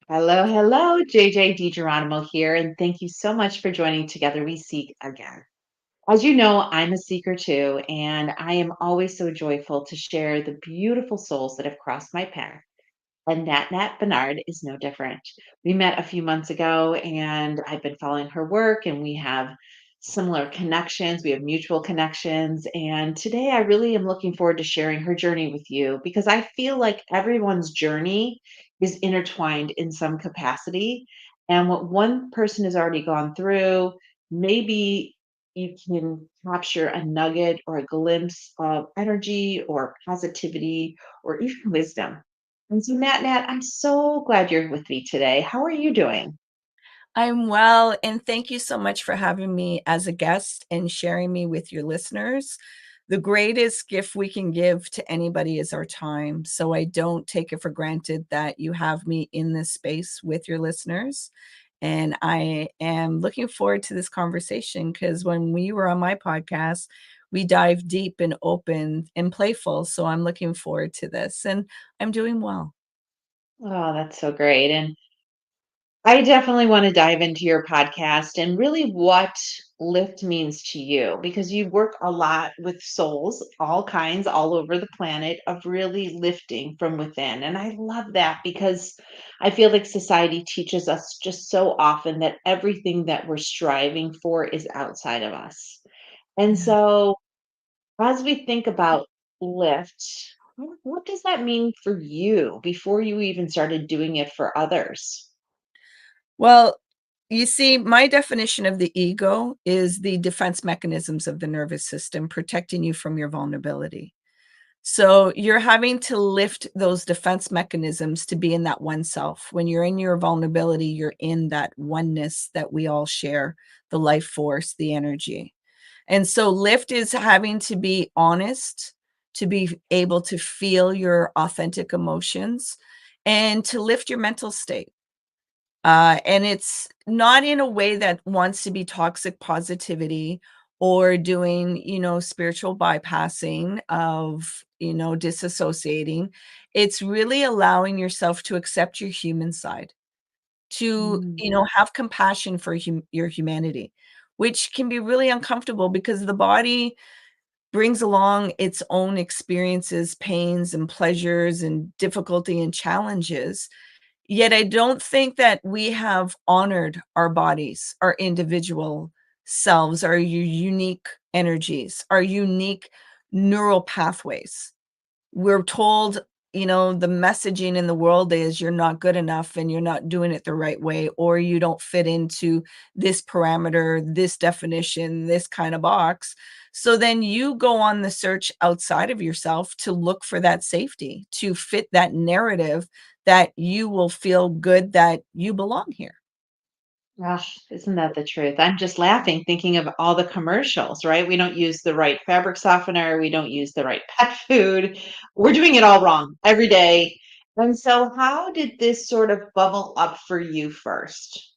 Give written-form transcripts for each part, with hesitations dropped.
Hello, hello, JJ DiGeronimo here, and thank you so much for joining Together We Seek again. As you know, I'm a seeker too, and I am always so joyful to share the beautiful souls that have crossed my path. And NatNat Bedard is no different. We met a few months ago, and I've been following her work, and we have similar connections. We have mutual connections. And today I really am looking forward to sharing her journey with you because I feel like everyone's journey is intertwined in some capacity. And what one person has already gone through, maybe you can capture a nugget or a glimpse of energy or positivity or even wisdom. And so, Nat, I'm so glad you're with me today. How are you doing? I'm well, and thank you so much for having me as a guest and sharing me with your listeners. The greatest gift we can give to anybody is our time. So I don't take it for granted that you have me in this space with your listeners. And I am looking forward to this conversation because when we were on my podcast, we dive deep and open and playful. So I'm looking forward to this and I'm doing well. Oh, that's so great. And I definitely want to dive into your podcast and really what lift means to you because you work a lot with souls, all kinds, all over the planet, of really lifting from within. And I love that because I feel like society teaches us just so often that everything that we're striving for is outside of us. And Yeah. so, as we think about lift, what does that mean for you before you even started doing it for others? Well, you see, my definition of the ego is the defense mechanisms of the nervous system protecting you from your vulnerability. So you're having to lift those defense mechanisms to be in that one self. When you're in your vulnerability, you're in that oneness that we all share, the life force, the energy. And so lift is having to be honest, to be able to feel your authentic emotions, and to lift your mental state. And it's not in a way that wants to be toxic positivity or doing, spiritual bypassing of, disassociating. It's really allowing yourself to accept your human side, to, Mm. have compassion for your humanity, which can be really uncomfortable because the body brings along its own experiences, pains and pleasures and difficulty and challenges. Yet I don't think that we have honored our bodies, our individual selves, our unique energies, our unique neural pathways. We're told, the messaging in the world is you're not good enough and you're not doing it the right way, or you don't fit into this parameter, this definition, this kind of box. So then you go on the search outside of yourself to look for that safety, to fit that narrative that you will feel good that you belong here. Gosh, isn't that the truth? I'm just laughing thinking of all the commercials, right? We don't use the right fabric softener. We don't use the right pet food. We're doing it all wrong every day. And so, how did this sort of bubble up for you first?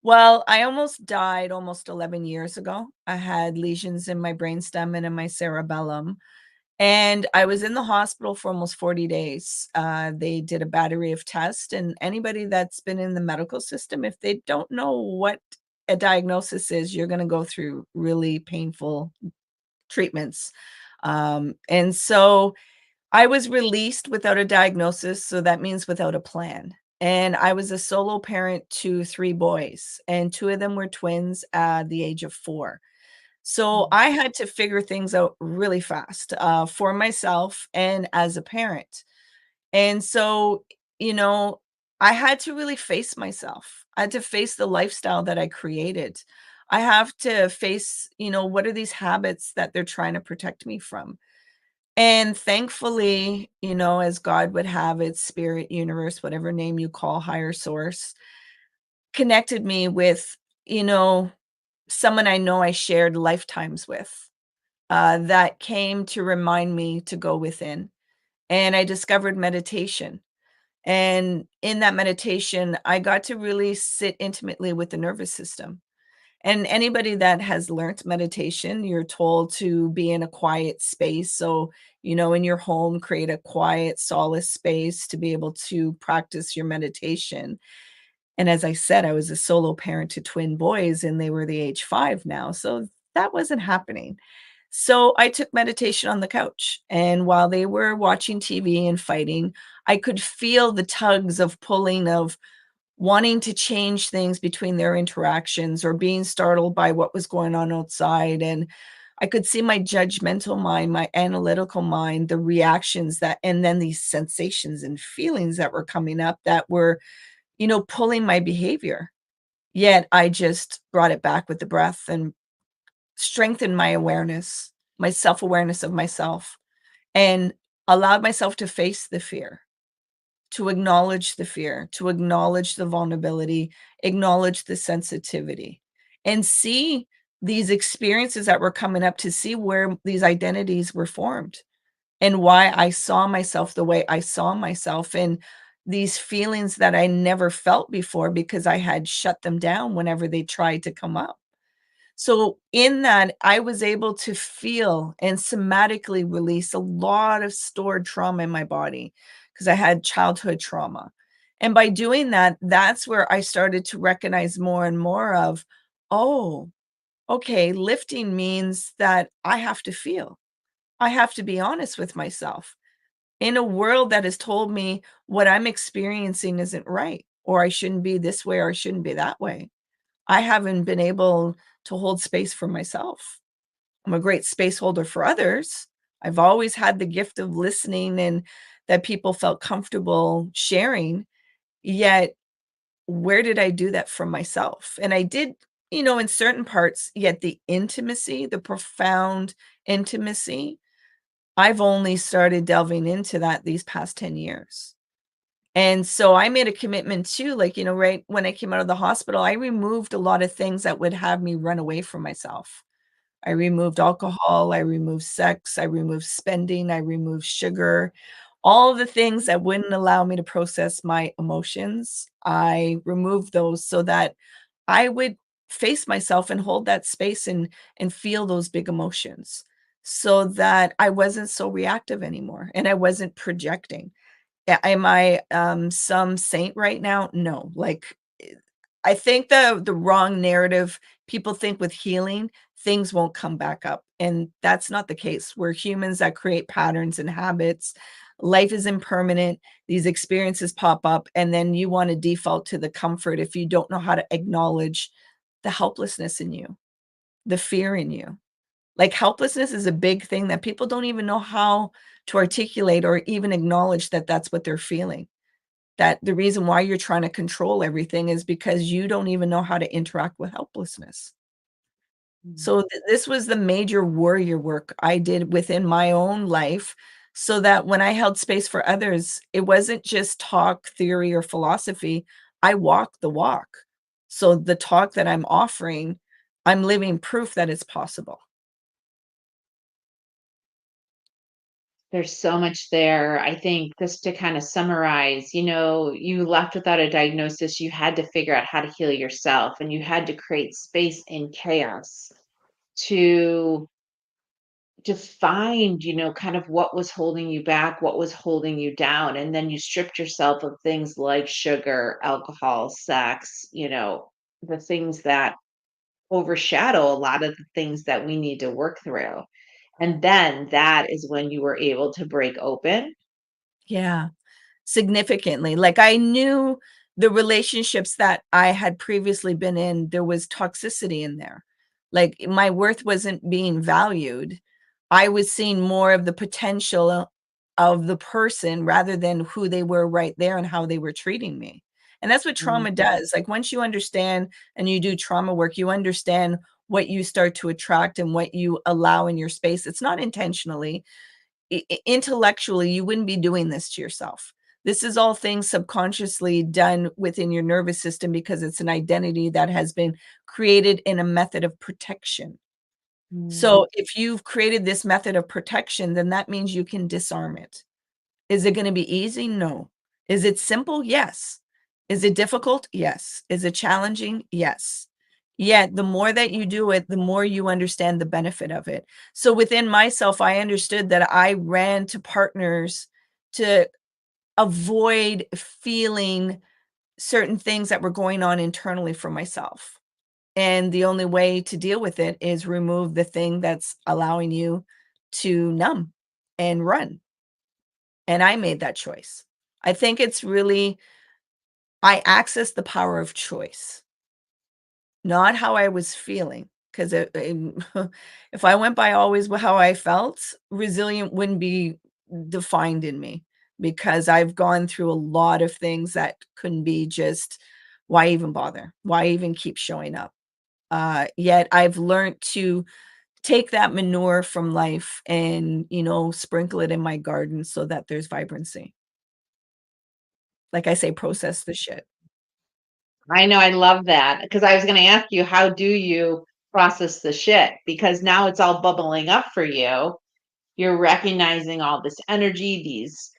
Well, I almost died almost 11 years ago. I had lesions in my brainstem and in my cerebellum. And I was in the hospital for almost 40 days. They did a battery of tests, and anybody that's been in the medical system, if they don't know what a diagnosis is, you're going to go through really painful treatments. And so I was released without a diagnosis. So that means without a plan. And I was a solo parent to three boys, and two of them were twins at the age of 4. So Mm. I had to figure things out really fast, for myself and as a parent. And so, you know, I had to really face myself. I had to face the lifestyle that I created. I have to face, what are these habits that they're trying to protect me from? And thankfully, as God would have it, spirit, universe, whatever name you call higher source, connected me with, you know, someone I know I shared lifetimes with, that came to remind me to go within. And I discovered meditation. And in that meditation, I got to really sit intimately with the nervous system. And anybody that has learnt meditation, you're told to be in a quiet space. So, in your home, create a quiet solace space to be able to practice your meditation. And as I said, I was a solo parent to twin boys, and they were the age 5 now, so that wasn't happening. So I took meditation on the couch, and while they were watching TV and fighting, I could feel the tugs of pulling of wanting to change things between their interactions or being startled by what was going on outside, and I could see my judgmental mind, my analytical mind, the reactions that and then these sensations and feelings that were coming up that were, pulling my behavior. Yet I just brought it back with the breath and strengthened my awareness, my self-awareness of myself, and allowed myself to face the fear, to acknowledge the vulnerability, acknowledge the sensitivity, and see these experiences that were coming up, to see where these identities were formed and why I saw myself the way I saw myself, and these feelings that I never felt before because I had shut them down whenever they tried to come up. So in that, I was able to feel and somatically release a lot of stored trauma in my body because I had childhood trauma. And by doing that, that's where I started to recognize more and more of, oh, okay, lifting means that I have to feel. I have to be honest with myself in a world that has told me what I'm experiencing isn't right, or I shouldn't be this way, or I shouldn't be that way. I haven't been able to hold space for myself. I'm a great space holder for others. I've always had the gift of listening and that people felt comfortable sharing. Yet, where did I do that for myself? And I did, in certain parts, yet the intimacy, the profound intimacy, I've only started delving into that these past 10 years. And so I made a commitment too, like, right when I came out of the hospital, I removed a lot of things that would have me run away from myself. I removed alcohol, I removed sex, I removed spending, I removed sugar, all the things that wouldn't allow me to process my emotions. I removed those so that I would face myself and hold that space and feel those big emotions so that I wasn't so reactive anymore and I wasn't projecting. Am I, some saint right now? No, like, I think the wrong narrative, people think with healing, things won't come back up, and that's not the case. We're humans that create patterns and habits. Life is impermanent, these experiences pop up, and then you wanna default to the comfort if you don't know how to acknowledge the helplessness in you, the fear in you. Like, helplessness is a big thing that people don't even know how to articulate or even acknowledge that that's what they're feeling. That the reason why you're trying to control everything is because you don't even know how to interact with helplessness. Mm. So this was the major warrior work I did within my own life so that when I held space for others, it wasn't just talk, theory, or philosophy. I walk the walk. So the talk that I'm offering, I'm living proof that it's possible. There's so much there. I think just to kind of summarize, you left without a diagnosis. You had to figure out how to heal yourself, and you had to create space in chaos to find, kind of what was holding you back, what was holding you down. And then you stripped yourself of things like sugar, alcohol, sex, the things that overshadow a lot of the things that we need to work through. And then that is when you were able to break open. Yeah. Significantly. Like, I knew the relationships that I had previously been in, there was toxicity in there. Like, my worth wasn't being valued. I was seeing more of the potential of the person rather than who they were right there and how they were treating me. And that's what Mm, trauma does. Like, once you understand and you do trauma work, you understand what you start to attract and what you allow in your space. It's not intentionally, intellectually, you wouldn't be doing this to yourself. This is all things subconsciously done within your nervous system because it's an identity that has been created in a method of protection. mm. So if you've created this method of protection, then that means you can disarm it. Is it going to be easy? No. Is it simple? Yes. Is it difficult? Yes. Is it challenging? Yes. Yet the more that you do it, the more you understand the benefit of it. So within myself, I understood that I ran to partners to avoid feeling certain things that were going on internally for myself. And the only way to deal with it is remove the thing that's allowing you to numb and run. And I made that choice. I think it's really, I accessed the power of choice, not how I was feeling. Because if I went by always how I felt, resilient wouldn't be defined in me because I've gone through a lot of things that couldn't be just, why even bother? Why even keep showing up? Yet I've learned to take that manure from life and, sprinkle it in my garden so that there's vibrancy. Like I say, process the shit. I know, I love that because I was going to ask you, how do you process the shit? Because now it's all bubbling up for you. You're recognizing all this energy, these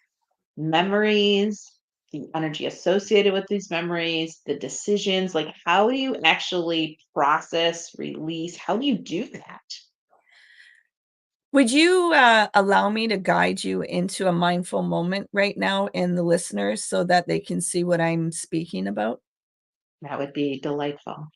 memories, the energy associated with these memories, the decisions. Like, how do you actually process, release? How do you do that? Would you allow me to guide you into a mindful moment right now and the listeners so that they can see what I'm speaking about? That would be delightful.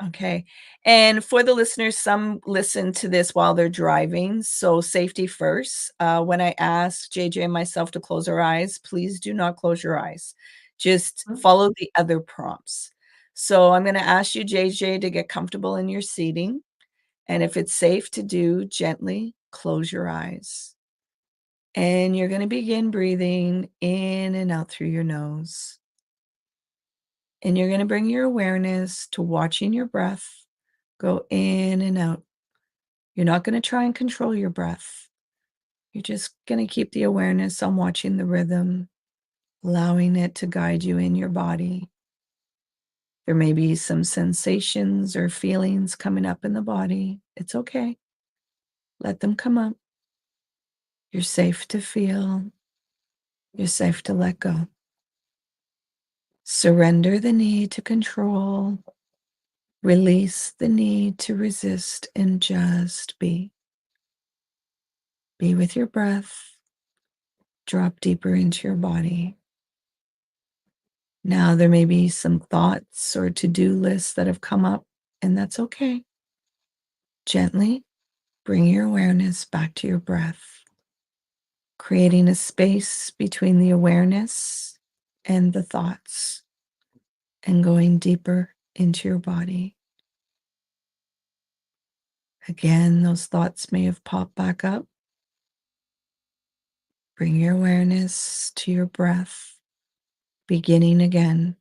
Okay. And for the listeners, some listen to this while they're driving. So, safety first. When I ask JJ and myself to close our eyes, please do not close your eyes. Just Mm. follow the other prompts. So, I'm going to ask you, JJ, to get comfortable in your seating. And if it's safe to do, gently close your eyes. And you're going to begin breathing in and out through your nose. And you're going to bring your awareness to watching your breath go in and out. You're not going to try and control your breath. You're just going to keep the awareness on watching the rhythm, allowing it to guide you in your body. There may be some sensations or feelings coming up in the body. It's okay. Let them come up. You're safe to feel. You're safe to let go. Surrender the need to control. Release the need to resist and just be. Be with your breath. Drop deeper into your body. Now, there may be some thoughts or to-do lists that have come up, and that's okay. Gently bring your awareness back to your breath, creating a space between the awareness and the thoughts, and going deeper into your body. Again, those thoughts may have popped back up. Bring your awareness to your breath, beginning again,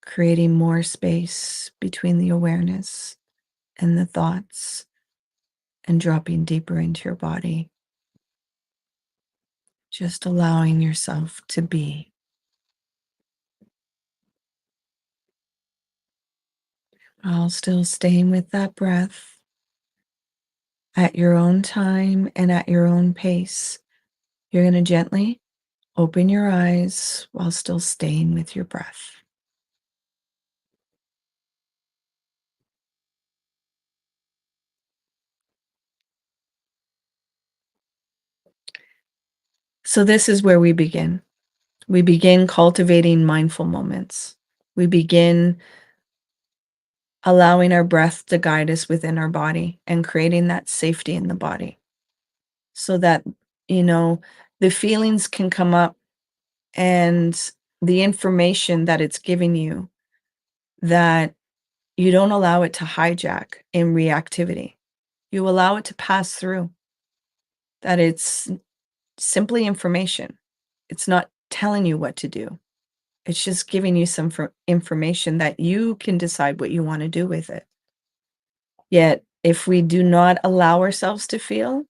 creating more space between the awareness and the thoughts, and dropping deeper into your body, just allowing yourself to be. While still staying with that breath at your own time and at your own pace. You're going to gently open your eyes while still staying with your breath. So, this is where we begin. We begin cultivating mindful moments. We begin allowing our breath to guide us within our body and creating that safety in the body so that, you know, the feelings can come up and the information that it's giving you, that you don't allow it to hijack in reactivity. You allow it to pass through, that it's simply information. It's not telling you what to do. It's just giving you some information that you can decide what you want to do with it. Yet, if we do not allow ourselves to feel,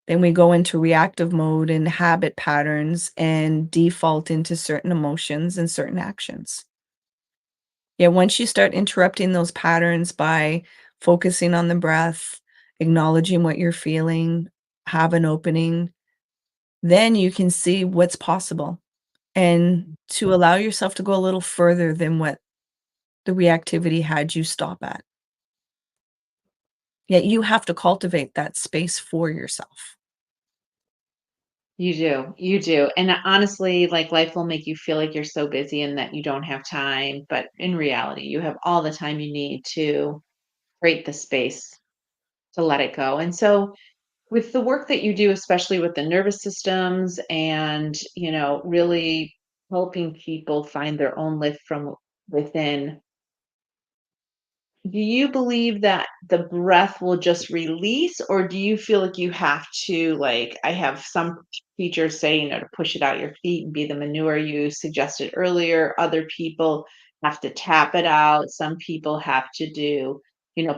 then we go into reactive mode and habit patterns and default into certain emotions and certain actions. Yeah, once you start interrupting those patterns by focusing on the breath, acknowledging what you're feeling, have an opening, then you can see what's possible and to allow yourself to go a little further than what the reactivity had you stop at. Yet you have to cultivate that space for yourself. You do. And honestly, like life will make you feel like you're so busy and that you don't have time. But in reality, you have all the time you need to create the space to let it go. And so, with the work that you do, especially with the nervous systems and, really helping people find their own lift from within, do you believe that the breath will just release, or do you feel like you have to, like, I have some teachers say, to push it out your feet and be the manure you suggested earlier. Other people have to tap it out. Some people have to do,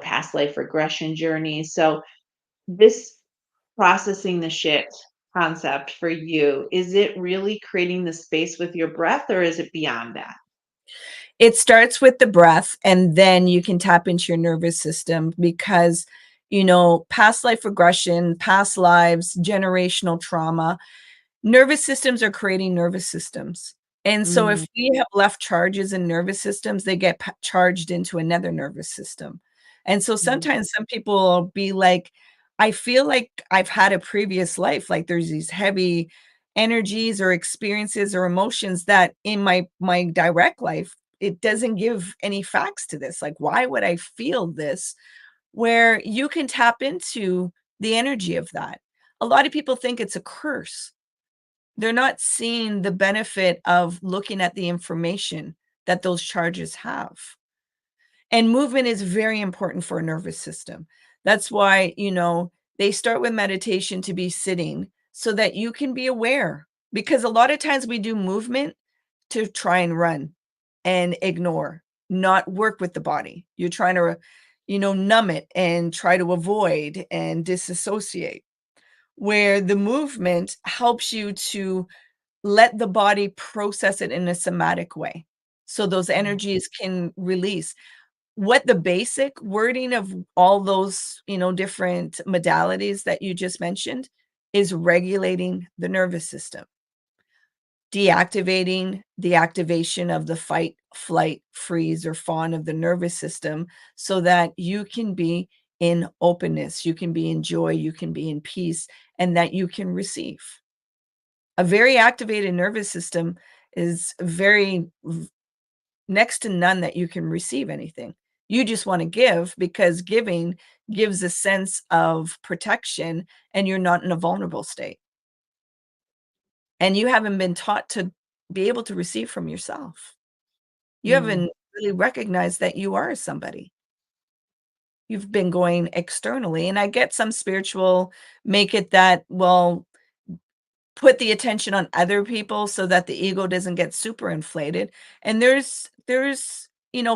past life regression journeys. So, this processing the shit concept for you, is it really creating the space with your breath, or is it beyond that? It starts with the breath, and then you can tap into your nervous system because, past life regression, past lives, generational trauma, nervous systems are creating nervous systems. And so if Mm, we have left charges in nervous systems, they get charged into another nervous system. And so mm, sometimes some people will be like, I feel like I've had a previous life. Like there's these heavy energies or experiences or emotions that in my direct life, it doesn't give any facts to this. Like, why would I feel this? Where you can tap into the energy of that. A lot of people think it's a curse. They're not seeing the benefit of looking at the information that those charges have. And movement is very important for a nervous system. That's why, they start with meditation to be sitting so that you can be aware. Because a lot of times we do movement to try and run and ignore, not work with the body. You're trying to, numb it and try to avoid and disassociate. Where the movement helps you to let the body process it in a somatic way so those mm, energies can release. What the basic wording of all those, different modalities that you just mentioned is regulating the nervous system, deactivating the activation of the fight, flight, freeze, or fawn of the nervous system so that you can be in openness, you can be in joy, you can be in peace, and that you can receive. A very activated nervous system is very next to none that you can receive anything. You just want to give because giving gives a sense of protection and you're not in a vulnerable state. And you haven't been taught to be able to receive from yourself. You mm, haven't really recognized that you are somebody. You've been going externally. And I get some spiritual make it that, well, put the attention on other people so that the ego doesn't get super inflated, and there's,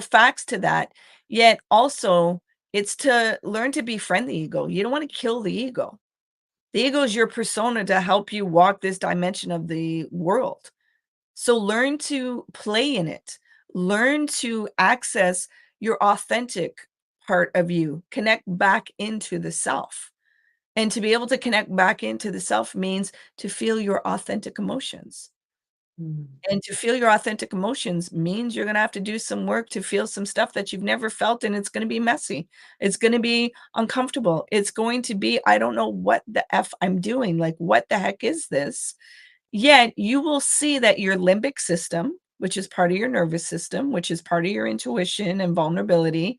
facts to that, yet also it's to learn to befriend the ego. You don't wanna kill the ego. The ego is your persona to help you walk this dimension of the world. So learn to play in it. Learn to access your authentic part of you, connect back into the self. And to be able to connect back into the self means to feel your authentic emotions. mm, And to feel your authentic emotions means you're gonna have to do some work to feel some stuff that you've never felt, and it's gonna be messy. It's gonna be uncomfortable. It's going to be, I don't know what the F I'm doing. Like, what the heck is this? Yet you will see that your limbic system, which is part of your nervous system, which is part of your intuition and vulnerability,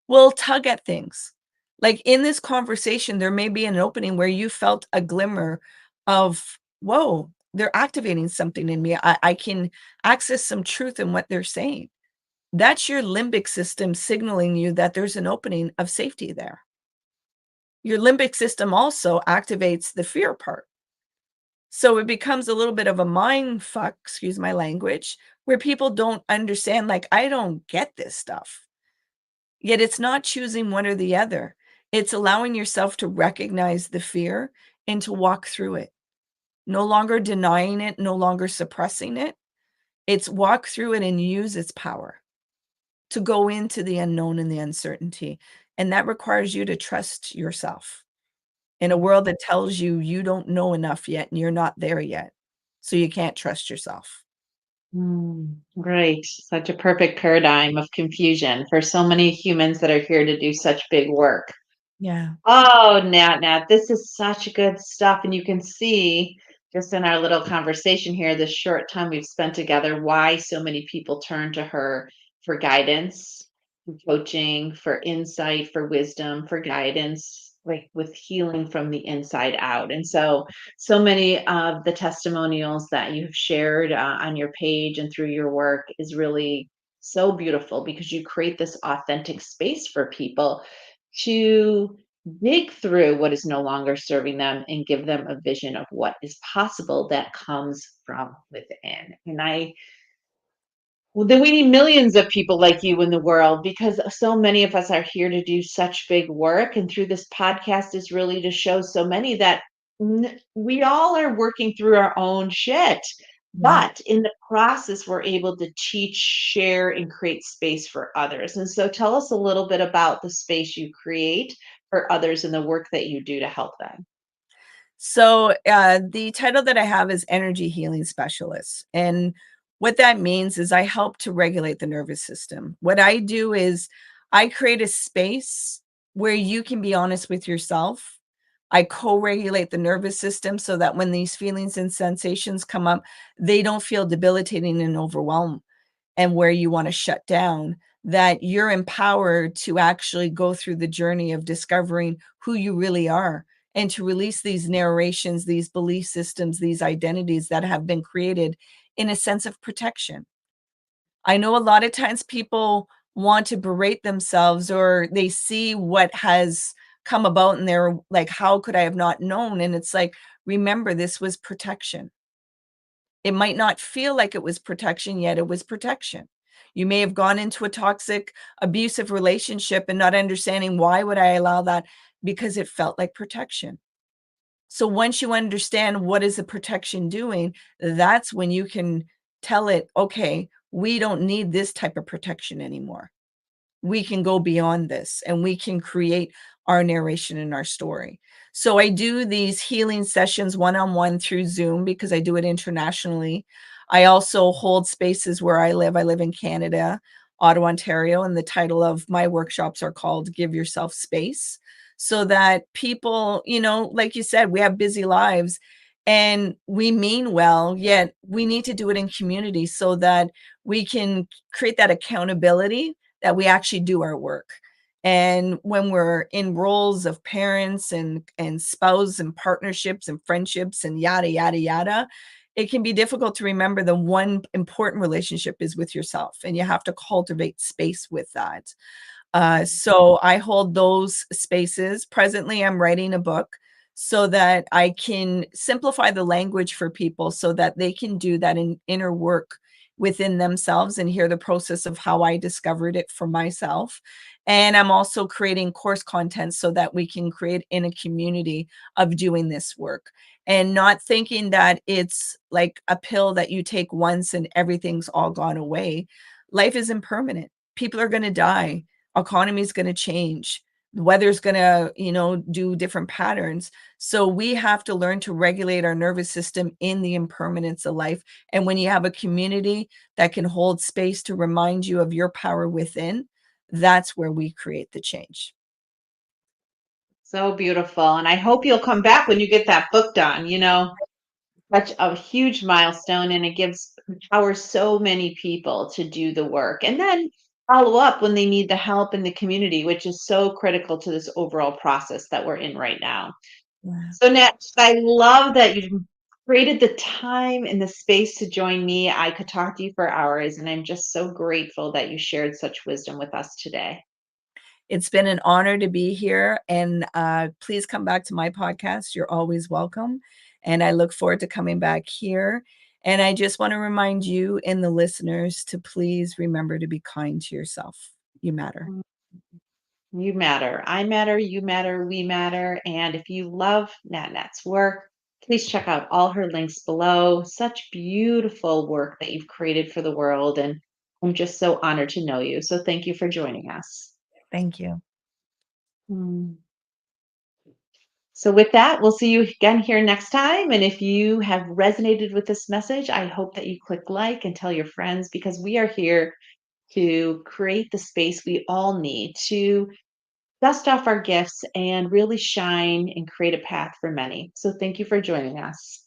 will tug at things. Like in this conversation, there may be an opening where you felt a glimmer of, whoa, they're activating something in me. I can access some truth in what they're saying. That's your limbic system signaling you that there's an opening of safety there. Your limbic system also activates the fear part. So it becomes a little bit of a mind fuck, excuse my language, where people don't understand, like, I don't get this stuff. Yet it's not choosing one or the other. It's allowing yourself to recognize the fear and to walk through it. No longer denying it, no longer suppressing it. It's walk through it and use its power to go into the unknown and the uncertainty. And that requires you to trust yourself in a mm. world that tells you you don't know enough yet and you're not there yet. So you can't trust yourself. Right. Such a perfect paradigm of confusion for so many humans that are here to do such big work. Yeah. Oh, Nat, this is such good stuff. And you can see just in our little conversation here, this short time we've spent together, why so many people turn to her for guidance, for coaching, for insight, for wisdom, for guidance, like with healing from the inside out. And so, so many of the testimonials that you've shared on your page and through your work is really so beautiful because you create this authentic space for people to dig through what is no longer serving them and give them a vision of what is possible that comes from within. And I well, then we need millions of people like you in the world because so many of us are here to do such big work. And through this podcast is really to show so many that we all are working through our own shit. Yeah. But in the process, we're able to teach, share, and create space for others. And so tell us a little bit about the space you create for others and the work that you do to help them. So, the title that I have is Energy Healing Specialist. And what that means is I help to regulate the nervous system. What I do is I create a space where you can be honest with yourself. I co regulate the nervous system so that when these feelings and sensations come up, they don't feel debilitating and overwhelm and where you want to shut down, that you're empowered to actually go through the journey of discovering who you really are and to release these narrations, these belief systems, these identities that have been created in a sense of protection. I know a lot of times people want to berate themselves or they see what has come about and they're like, how could I have not known? And it's like, remember, this was protection. It might not feel like it was protection, yet it was protection. You may have gone into a toxic, abusive relationship and not understanding why would I allow that because it felt like protection. So once you understand what is the protection doing, that's when you can tell it, okay, we don't need this type of protection anymore. We can go beyond this and we can create our narration and our story. So I do these healing sessions one-on-one through Zoom because I do it internationally. I also hold spaces where I live. I live in Canada, Ottawa, Ontario, and the title of my workshops are called Give Yourself Space so that people, like you said, we have busy lives and we mean well, yet we need to do it in community so that we can create that accountability that we actually do our work. And when we're in roles of parents and spouse and partnerships and friendships and yada yada yada, it can be difficult to remember the one important relationship is with yourself, and you have to cultivate space with that. So I hold those spaces. Presently, I'm writing a book so that I can simplify the language for people so that they can do that inner work within themselves and hear the process of how I discovered it for myself. And I'm also creating course content so that we can create in a community of doing this work and not thinking that it's like a pill that you take once and everything's all gone away. Life is impermanent. People are going to die, economy is going to change, the weather's going to do different patterns. So we have to learn to regulate our nervous system in the impermanence of life. And when you have a community that can hold space to remind you of your power within, that's where we create the change. So beautiful. And I hope you'll come back when you get that book done. Such a huge milestone, and it gives empowers so many people to do the work and then follow up when they need the help in the community, which is so critical to this overall process that we're in right now. Yeah. So next, I love that you created the time and the space to join me. I could talk to you for hours, and I'm just so grateful that you shared such wisdom with us today. It's been an honor to be here, and please come back to my podcast. You're always welcome, and I look forward to coming back here. And I just want to remind you and the listeners to please remember to be kind to yourself. You matter. You matter. I matter. You matter. We matter. And if you love NatNat's work, please check out all her links below. Such beautiful work that you've created for the world. And I'm just so honored to know you. So thank you for joining us. Thank you. Mm. So, with that, we'll see you again here next time. And if you have resonated with this message, I hope that you click like and tell your friends because we are here to create the space we all need to dust off our gifts and really shine and create a path for many. So, thank you for joining us.